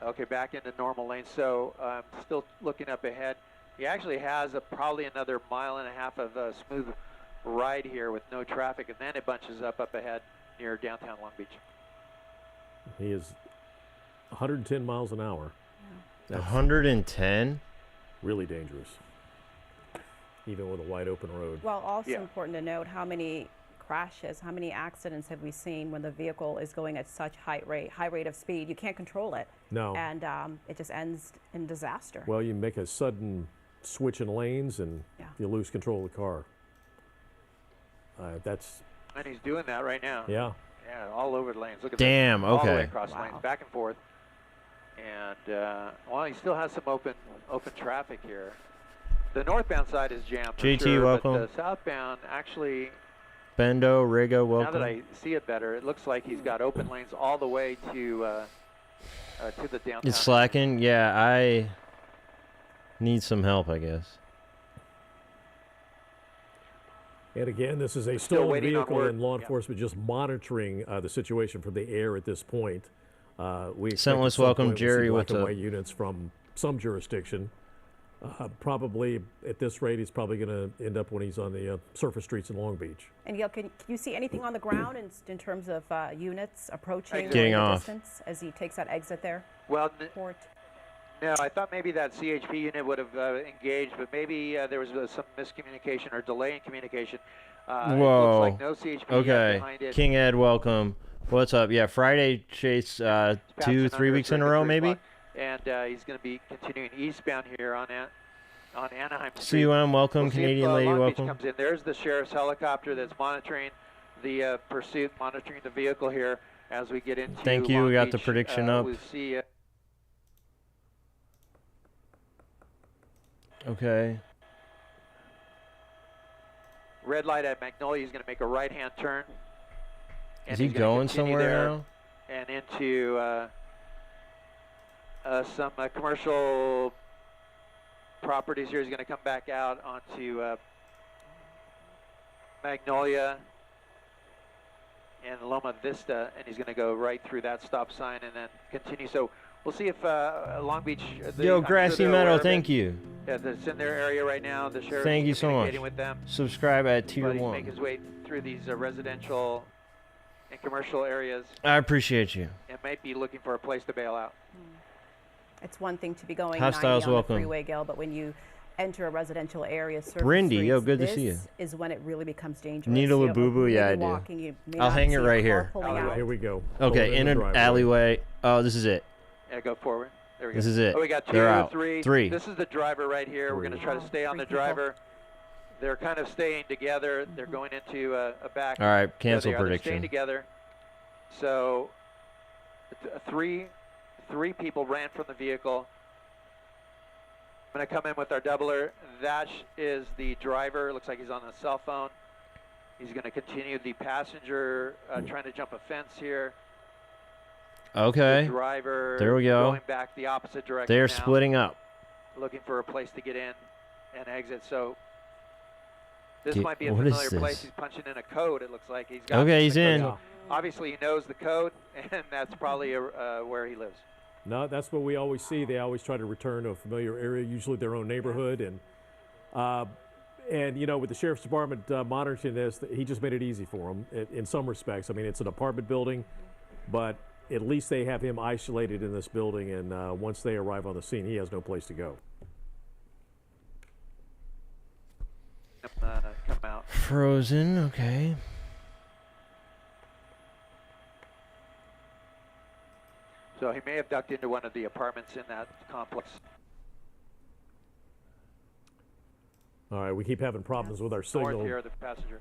Okay, back into normal lane. So still looking up ahead. He actually has probably another 1.5 miles of smooth ride here with no traffic, and then it bunches up ahead near downtown Long Beach. He is 110 miles an hour. Yeah. 110? Really dangerous, even with a wide open road. Well, also important to note, how many crashes, how many accidents have we seen when the vehicle is going at such high rate of speed? You can't control it. No. And it just ends in disaster. Well, you make a sudden switch in lanes and you lose control of the car. And he's doing that right now. Yeah. Yeah, all over the lanes. Look at Damn, that. All the way okay. across lanes, back and forth. And, well, he still has some open traffic here. The northbound side is jammed for JT, sure, welcome. but the southbound actually, Bendo, Rigo, welcome. now that I see it better, it looks like he's got open lanes all the way to the downtown. It's slacking? Yeah, I need some help, I guess. And again, this is a Still stolen waiting on vehicle, word. and law enforcement just monitoring the situation from the air at this point. We expect Scentless at some welcome, point we'll see Jerry, black what's and up? white units from some jurisdiction. Probably at this rate, he's probably going to end up when he's on the surface streets in Long Beach. And Gail, can you see anything on the ground in terms of units approaching Getting the off. distance as he takes that exit there? Well, Port. no, I thought maybe that CHP unit would have engaged, but maybe there was some miscommunication or delay in communication. It Whoa. looks like no CHP yet Okay. behind it. King Ed, welcome. What's up? Yeah, Friday chase, Passing 2-3 under weeks in a circuit row, 3 maybe? o'clock. And he's going to be continuing eastbound here on Anaheim Street. CUM, welcome. We'll see Canadian if, lady, Long welcome. Beach comes in. There's the sheriff's helicopter that's monitoring the pursuit, monitoring the vehicle here as we get into Thank you. Long We got the Beach. prediction up. We'll see. Okay. Red light at Magnolia. He's going to make a right-hand turn. Is And he he's gonna going continue somewhere there now? and into some commercial properties here. He's going to come back out onto Magnolia and Loma Vista, and he's going to go right through that stop sign and then continue. So we'll see if Long Beach. Yo, I'm Grassy sure they're aware Meadow, of it. thank you. Yeah, that's in their area right now. The sheriff's Thank you so much. communicating with them. Subscribe at tier But he's 1. making his way through these residential and commercial areas I appreciate you. and might be looking for a place to bail out. It's one thing to be going Hostiles 90 on welcome. the freeway, Gail, but when you enter a residential area, surface Brindy, yo, streets, good to see you. this is when it really becomes dangerous. Needle You a have boo-boo? Yeah, really I do. walking, you may I'll not hang see it a right car here. pulling All right, out. Here we go. Okay, Pulling in the an driveway. alleyway. Oh, this is it. Yeah, go forward. There we go. This is it. Oh, we got 2, They're out. 3. 3. This is the driver right here. We're going to try to stay on 3 the people. driver. They're kind of staying together. They're going into a back. All right, There cancel they are. They're prediction. staying together. So three people ran from the vehicle. I'm going to come in with our doubler. That is the driver. Looks like he's on a cell phone. He's going to continue. The passenger trying to jump a fence here. Okay. The driver There we go. going back the opposite direction. They are now, splitting up. looking for a place to get in and exit. So this Get- might be a what is familiar place. this? He's punching in a code. It looks like he's got. Okay, he's the code. in. So obviously, he knows the code, and that's probably where he lives. No, that's what we always see. They always try to return to a familiar area, usually their own neighborhood. And you know, with the sheriff's department monitoring this, he just made it easy for them in some respects. I mean, it's an apartment building, but at least they have him isolated in this building. And once they arrive on the scene, he has no place to go. Come out. Frozen, okay. So he may have ducked into one of the apartments in that complex. All right, we keep having problems with our North signal. here, the passenger.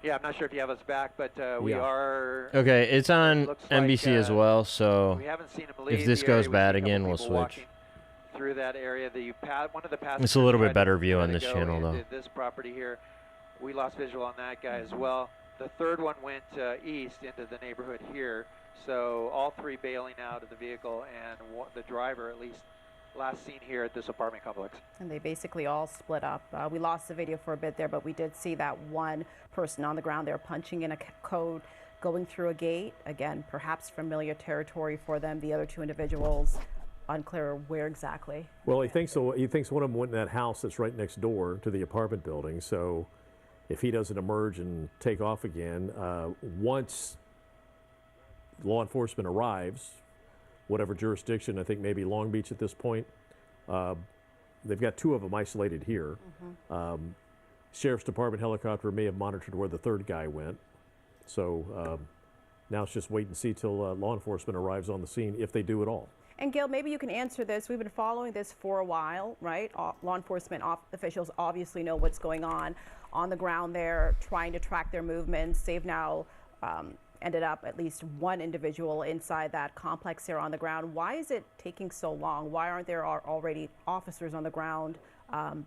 Yeah, I'm not sure if you have us back, but we Yeah. are. Okay, it's on Looks like, NBC as well, so We haven't seen him leave. if this the goes area. We bad see a couple again, we'll people switch. walking through that area. One of the passengers It's a little bit tried better to view try on to this go channel, into though. This property here, we lost visual on that guy as well. The third one went east into the neighborhood here. So all three bailing out of the vehicle, and the driver at least last seen here at this apartment complex. And they basically all split up. We lost the video for a bit there, but we did see that one person on the ground there punching in a code, going through a gate. Again, perhaps familiar territory for them. The other two individuals, unclear where exactly. Well, he thinks so. He thinks one of them went in that house that's right next door to the apartment building. So if he doesn't emerge and take off again, once law enforcement arrives, whatever jurisdiction, I think maybe Long Beach at this point, they've got two of them isolated here. Sheriff's Department helicopter may have monitored where the third guy went. So now it's just wait and see till law enforcement arrives on the scene, if they do at all. And Gail, maybe you can answer this. We've been following this for a while, right? Law enforcement officials obviously know what's going on the ground there, trying to track their movements. They've now ended up at least one individual inside that complex here on the ground. Why is it taking so long? Why aren't there already officers on the ground?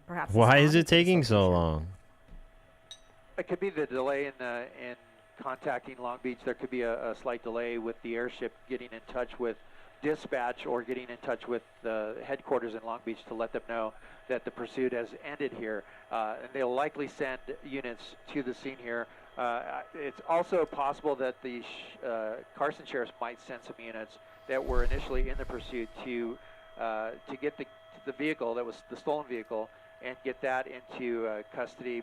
Perhaps. Why is it taking so long? It could be the delay in contacting Long Beach. There could be a slight delay with the airship getting in touch with dispatch or getting in touch with the headquarters in Long Beach to let them know that the pursuit has ended here. And they'll likely send units to the scene here. It's also possible that the Carson Sheriffs might send some units that were initially in the pursuit to get the vehicle that was the stolen vehicle and get that into custody.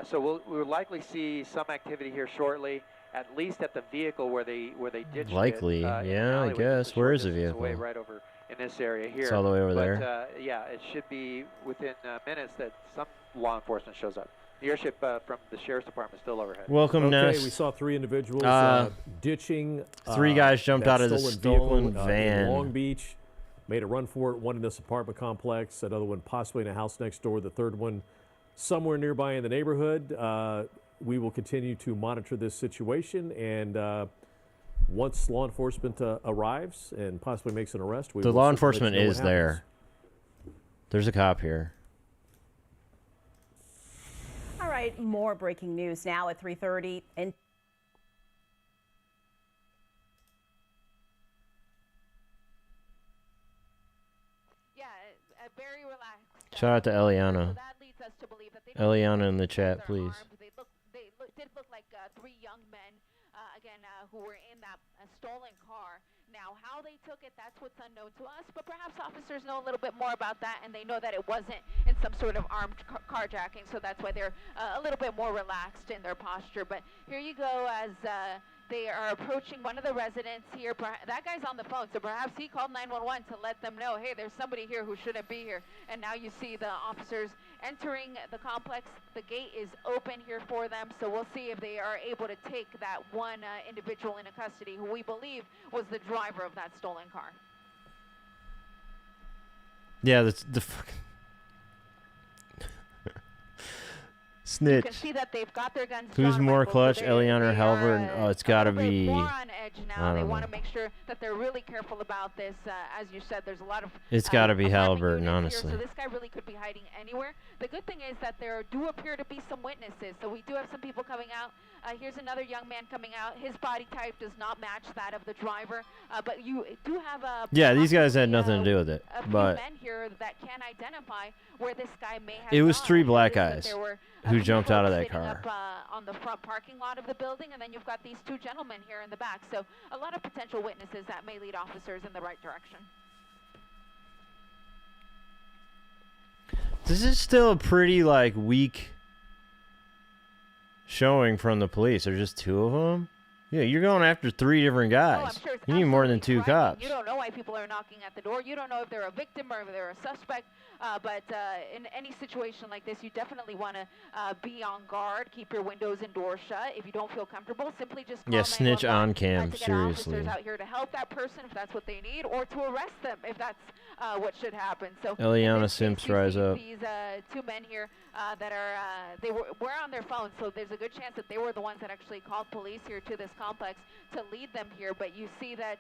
So we'll likely see some activity here shortly, at least at the vehicle where they ditched Likely, it. yeah, I guess. Where is the vehicle? Away, right over in this area here. It's all the way over but, there. Yeah, it should be within minutes that some law enforcement shows up. The airship from the Sheriff's Department is still overhead. Welcome, Okay, Ness. we saw three individuals ditching. Three guys jumped that out of the stolen vehicle, van. in Long Beach, made a run for it. One in this apartment complex, another one possibly in a house next door, the third one somewhere nearby in the neighborhood. We will continue to monitor this situation, and once law enforcement arrives and possibly makes an arrest, we The will law certainly enforcement let you know is what happens. there. There's a cop here. All right, more breaking news now at 3:30. And Yeah, very relaxed. Shout out to So Eliana. that leads us to believe that they Eliana in the chat, are please. armed. They did look like three young men, who were in that stolen car. Now, how they took it, that's what's unknown to us. But perhaps officers know a little bit more about that, and they know that it wasn't in some sort of armed carjacking. So that's why they're a little bit more relaxed in their posture. But here you go as they are approaching one of the residents here. That guy's on the phone, so perhaps he called 911 to let them know, hey, there's somebody here who shouldn't be here. And now you see the officers entering the complex. The gate is open here for them, so we'll see if they are able to take that one individual into custody who we believe was the driver of that stolen car. Yeah, that's the fucking You can snitch. see that they've got their guns Who's drawn, more Michael, clutch, so Eliana or they Halvard? are, Oh, it's gotta a little bit be- more on edge now. I They don't want know. to make sure that they're really careful about this. As you said, there's a lot of It's gotta be apartment Halliburton, units here, honestly. so this guy really could be hiding anywhere. The good thing is that there do appear to be some witnesses. So we do have some people coming out. Here's another young man coming out. His body type does not match that of the driver, but you do have a Yeah, these guys had possibly, nothing to do with it, a few but men here that can identify where this guy may have It was gone. three black It is that guys there were a who few jumped out of folks that sitting car. Up, on the front parking lot of the building, and then you've got these two gentlemen here in the back. So a lot of potential witnesses that may lead officers in the right direction. this is still a pretty like weak showing from the police. There's just two of them. Yeah, you're going after three different Oh, guys. I'm sure it's You need more than two absolutely frightening. cops. You don't know why people are knocking at the door. You don't know if they're a victim or if they're a suspect. But in any situation like this, you definitely want to be on guard. Keep your windows and doors shut. If you don't feel comfortable, simply just call Yeah, snitch 911, on cam, to get seriously. officers out here to help that person if that's what they need, or to arrest them if that's what should happen. So in Eliana this case, Simps, you rise see up. These two men here that are they were on their phones, so there's a good chance that they were the ones that actually called police here to this complex to lead them here. But you see that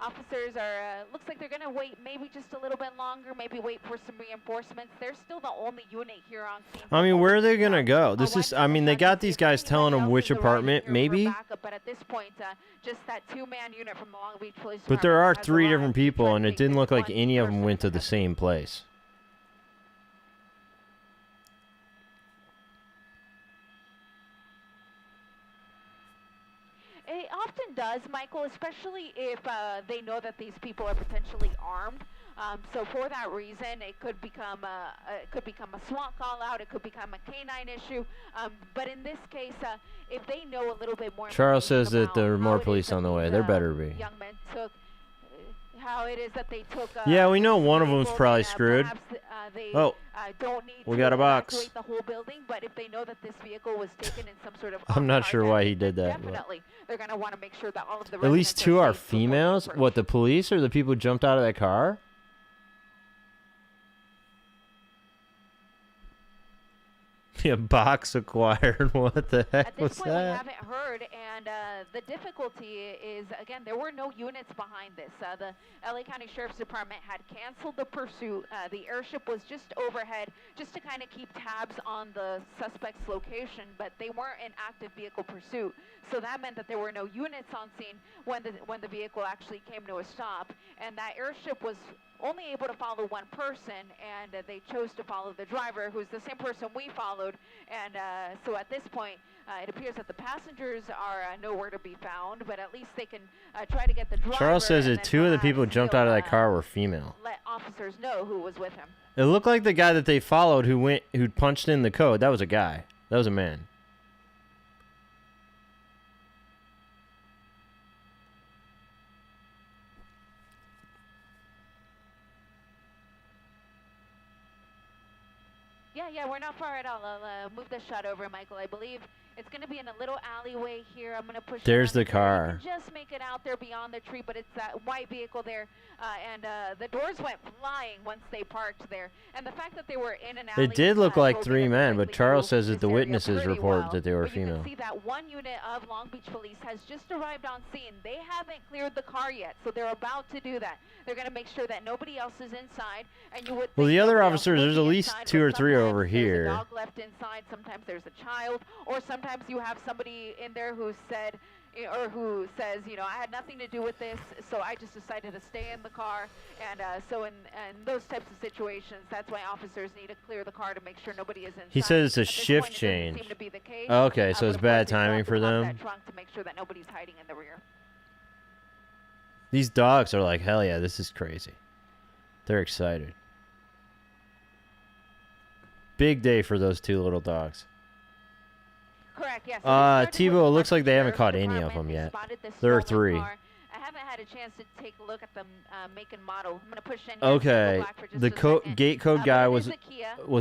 officers are, looks like they're going to wait maybe just a little bit longer, maybe wait for some reinforcements. They're still the only unit here on scene. I mean, where are they gonna go? This is, I mean, they got these guys telling them which apartment, maybe. But at this point, just that 2-man unit from the Long Beach Police But there are Department has 3 arrived different to try people, to and it take didn't this look like one any of them person went to at a the time. same place. It often does, Michael, especially if they know that these people are potentially armed. So for that reason, it could become a SWAT call out. It could become a canine issue. But in this case, if they know a little bit more, Charles says that about there are how more it is police that on the these, way. There better be. Young men took. How it is that they took. Yeah, we know one of them's vehicle, probably and, screwed. Perhaps, they Oh, don't need we to got a box. evacuate the whole building, but if they know that this vehicle was taken in some sort of I'm not off-guard sure why act, he did then that, but- Definitely, they're going to want to make sure that all of the At least residents 2 are safe before they females. approach. What, the police or the people who jumped out of that car? Yeah, box acquired. What the heck At this was point, we that? haven't heard, and the difficulty is, again, there were no units behind this. The LA County Sheriff's Department had canceled the pursuit. The airship was just overhead, just to kind of keep tabs on the suspect's location, but they weren't in active vehicle pursuit. So that meant that there were no units on scene when the vehicle actually came to a stop, and that airship was only able to follow one person, and they chose to follow the driver, who's the same person we followed. And so at this point, it appears that the passengers are nowhere to be found, but at least they can try to get the driver. Charles says and that then 2 of the people who perhaps jumped he'll, out of that car were female. let officers know who was with him. It looked like the guy that they followed who punched in the code. That was a guy. That was a man. Yeah, we're not far at all. I'll move the shot over, Michael. I believe it's going to be in a little alleyway here. I'm going to push. There's it the on here. car. You can just make it out there beyond the tree, but it's that white vehicle there, and the doors went flying once they parked there. And the fact that they were in an alley. It did look like told me 3 that men, they but Charles knew says that this the area witnesses pretty report well. that they were But female. You can see that one unit of Long Beach Police has just arrived on scene. They haven't cleared the car yet, so they're about to do that. They're going to make sure that nobody else is inside, and you would. Well, think the other nobody else officers, would there's be at least inside, 2 but or 3 over sometimes there's a here. dog left inside. Sometimes there's a child, or sometimes you have somebody in there who said, or who says, you know, I had nothing to do with this, so I just decided to stay in the car. And so in those types of situations, that's why officers need to clear the car to make sure nobody is inside. He says it's a At this shift point, it doesn't change. seem to be the case. Okay, so But it's of bad course, they timing still for have to pump them. that trunk to make sure that nobody's hiding in the rear. These dogs are like, hell yeah, this is crazy. They're excited. Big day for those 2 little dogs. Correct, yes. Tebow, it looks like they haven't caught any of them yet. There are 3. I haven't had a chance to take a look at the make and model. I'm going to push in. Okay, the gate code guy was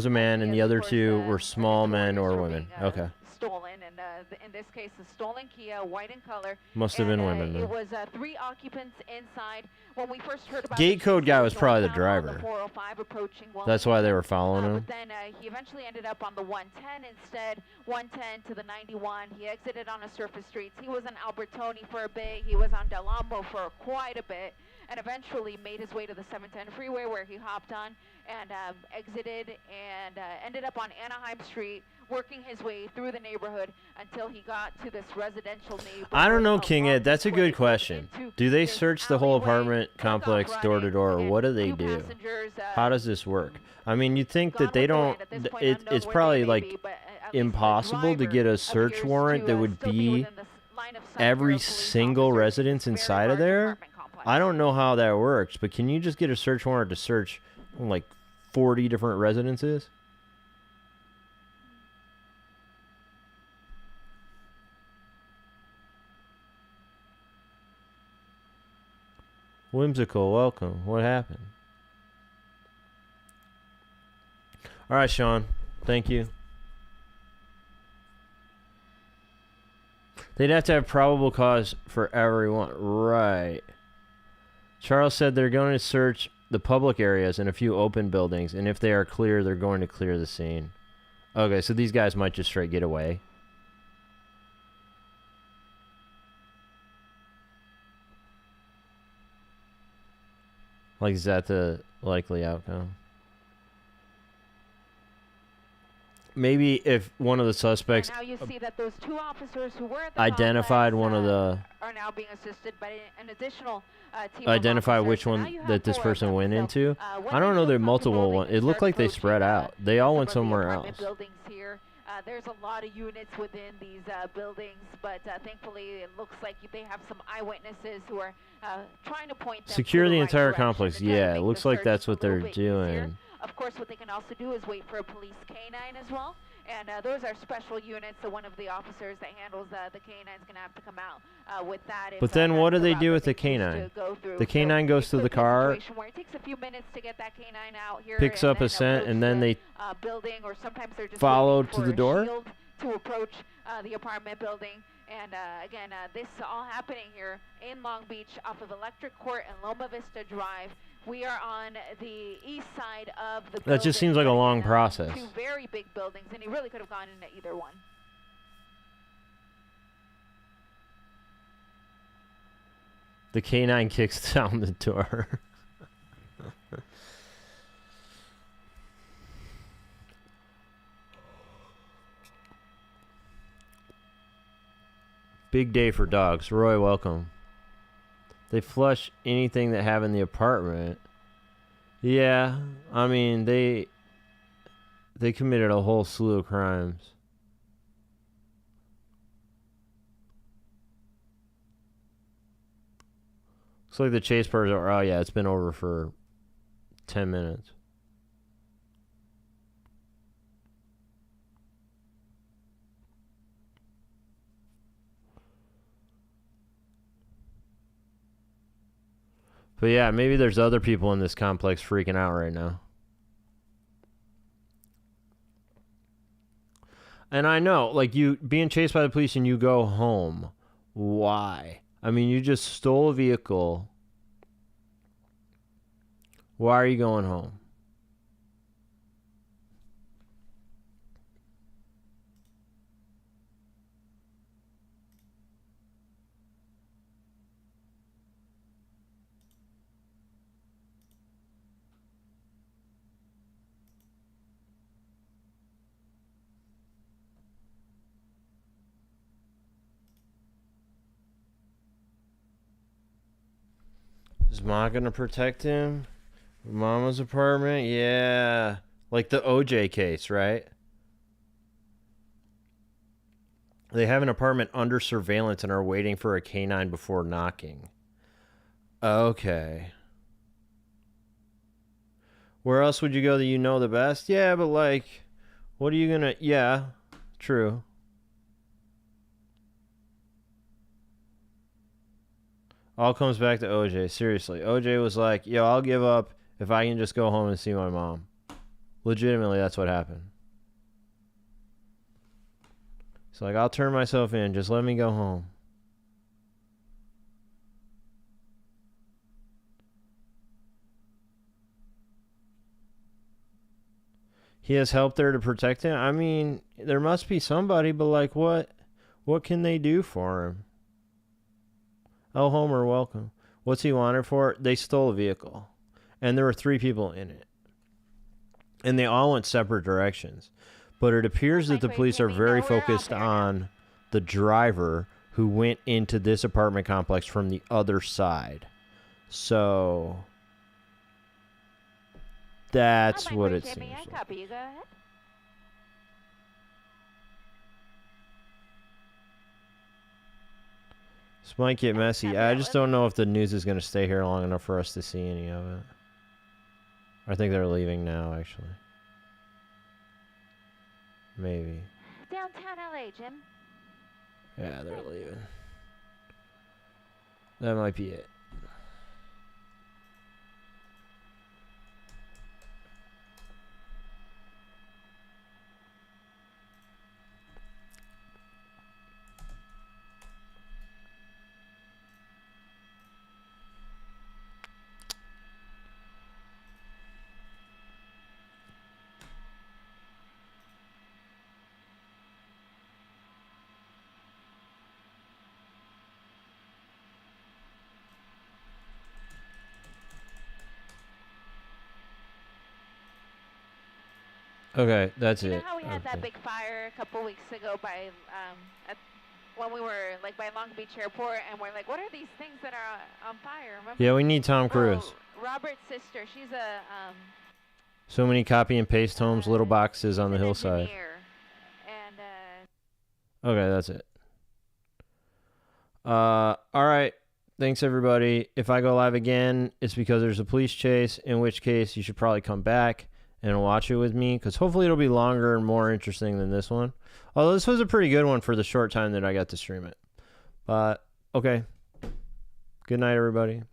a man, and the other 2 were small men or women. Okay. Stolen, and in this case, the stolen Kia, white in color. Must have been and, women, then. It was 3 occupants inside. When we first heard about Gate the code guy was he probably the found on driver. 405 approaching That's why they were Wilmington. following him. But then he eventually ended up on the 110 instead, 110 to the 91. He exited on a surface streets. He was on Albertoni for a bit. He was on Del Amo for quite a bit, and eventually made his way to the 710 freeway, where he hopped on and exited and ended up on Anaheim Street, working his way through the neighborhood until he got to this residential neighborhood. I don't know, King Ed. That's a good question. Do they search the whole apartment complex door to door, or what do they do? How does this work? I mean, you'd think that they don't. It's probably like impossible to get a search warrant that would be every single residence inside of there. I don't know how that works, but can you just get a search warrant to search like 40 different residences? Whimsical, welcome. What happened? All right, Sean. Thank you. They'd have to have probable cause for everyone. Right. Charles said they're going to search the public areas and a few open buildings, and if they are clear, they're going to clear the scene. Okay, so these guys might just straight get away. Like, is that the likely outcome? Maybe if one of the suspects And now you see that those 2 officers who were at the identified complex, one of the are now being assisted by an additional team identify of officers. which So now one you have that this 4 of person them. went So, into. when I don't they know. There are feel multiple comfortable, ones. they can It looked start like they spread approaching, out. They all some went of the somewhere apartment else. buildings here. There's a lot of units within these buildings, but thankfully it looks like they have some eyewitnesses who are trying to point them Secure to the right entire direction complex. to try to Yeah, it make looks the like search that's a what little they're bit easier. doing. Of course, what they can also do is wait for a police canine as well. And those are special units, so one of the officers that handles the canine is going to have to come out with that. But then what do they do with the canine? The canine goes to the car, Where it takes a few minutes to get that canine out here, picks up a and scent, approach and then the, they building, or sometimes they're just follow waiting to for the a door? shield to approach the apartment building. And again, this all happening here in Long Beach off of Electric Court and Loma Vista Drive. We are on the east side of the building. That just seems like a long process. 2 very big buildings, and he really could have gone into either one. The canine kicks down the door. Big day for dogs. Roy, welcome. They flush anything that have in the apartment. Yeah, I mean, they committed a whole slew of crimes. Looks like the chase party. Oh yeah, it's been over for 10 minutes. But yeah, maybe there's other people in this complex freaking out right now. And I know, like, you being chased by the police and you go home. Why? I mean, you just stole a vehicle. Why are you going home? Is Ma gonna protect him? Mama's apartment? Yeah. Like the OJ case, right? They have an apartment under surveillance and are waiting for a canine before knocking. Okay. Where else would you go that you know the best? Yeah, but like, what are you gonna... Yeah, true. All comes back to OJ. Seriously. OJ was like, yo, I'll give up if I can just go home and see my mom. Legitimately, that's what happened. He's like, I'll turn myself in. Just let me go home. He has help there to protect him? I mean, there must be somebody, but like, what can they do for him? Oh, Homer, welcome. What's he wanted for? They stole a vehicle. And there were 3 people in it. And they all went separate directions. But it appears that the police are very focused on the driver who went into this apartment complex from the other side. So that's what it seems like. Copy. You go ahead. This might get messy. I just don't know if the news is going to stay here long enough for us to see any of it. I think they're leaving now, actually. Maybe. Downtown LA, Jim. Yeah, they're leaving. That might be it. Okay, that's You know it. how we had that Okay. big fire a couple weeks ago by when we were like by Long Beach Airport, and we're like, what are these things that are on fire? Remember? Yeah, we need Tom Cruise. Well, Robert's sister, she's a So many copy and paste homes, little boxes on the she's an hillside. engineer, and Okay, that's it. All right. Thanks, everybody. If I go live again, it's because there's a police chase, in which case you should probably come back and watch it with me, because hopefully it'll be longer and more interesting than this one. Although this was a pretty good one for the short time that I got to stream it. But, okay. Good night, everybody.